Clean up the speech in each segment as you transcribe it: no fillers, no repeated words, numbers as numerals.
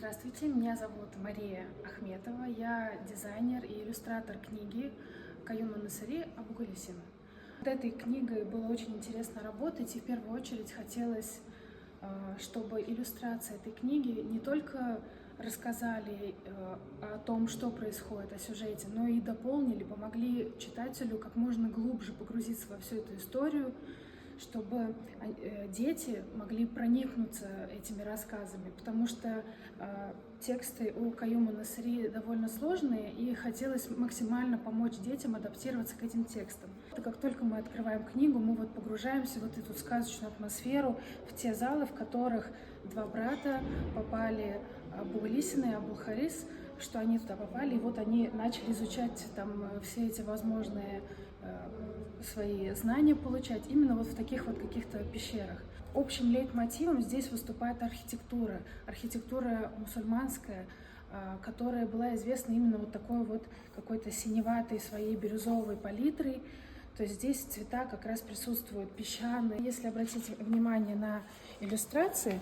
Здравствуйте, меня зовут Мария Ахметова, я дизайнер и иллюстратор книги Каюма Насыри Абу-Гулисим. Над этой книгой было очень интересно работать, и в первую очередь хотелось, чтобы иллюстрации этой книги не только рассказали о том, что происходит, о сюжете, но и дополнили, помогли читателю как можно глубже погрузиться во всю эту историю, чтобы дети могли проникнуться этими рассказами, потому что тексты у Каюма Насыри довольно сложные, и хотелось максимально помочь детям адаптироваться к этим текстам. Как только мы открываем книгу, мы погружаемся в эту сказочную атмосферу, в те залы, в которых два брата попали, Абу-Гулисим и Абу-Харис, что они туда попали, и они начали изучать там все эти возможные свои знания получать именно в таких каких-то пещерах. Общим лейтмотивом здесь выступает архитектура мусульманская, которая была известна именно такой какой-то синеватой своей бирюзовой палитрой. То есть здесь цвета как раз присутствуют песчаные. Если обратить внимание на иллюстрации,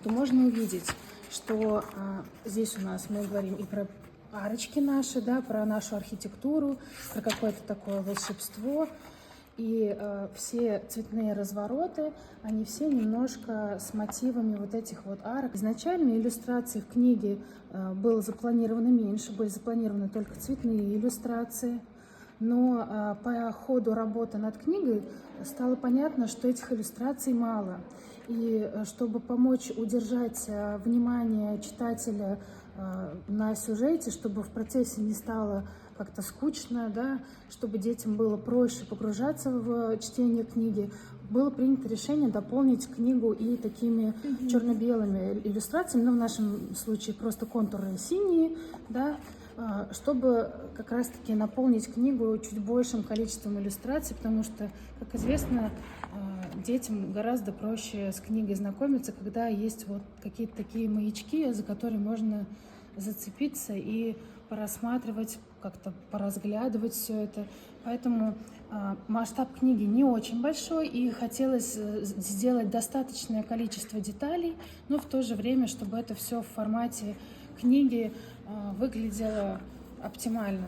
то можно увидеть, что здесь у нас мы говорим и про арочки наши, да, про нашу архитектуру, про какое-то такое волшебство. И все цветные развороты, они все немножко с мотивами этих арок. Изначально иллюстраций в книге было запланировано меньше, были запланированы только цветные иллюстрации. Но по ходу работы над книгой стало понятно, что этих иллюстраций мало. И чтобы помочь удержать внимание читателя на сюжете, чтобы в процессе не стало как-то скучно, да, чтобы детям было проще погружаться в чтение книги, было принято решение дополнить книгу и такими черно-белыми иллюстрациями, в нашем случае просто контуры синие, да, чтобы как раз-таки наполнить книгу чуть большим количеством иллюстраций, потому что, как известно, детям гораздо проще с книгой знакомиться, когда есть какие-то такие маячки, за которые можно зацепиться и порассматривать, как-то поразглядывать все это. Поэтому масштаб книги не очень большой, и хотелось сделать достаточное количество деталей, но в то же время, чтобы это все в формате книги выглядело оптимально.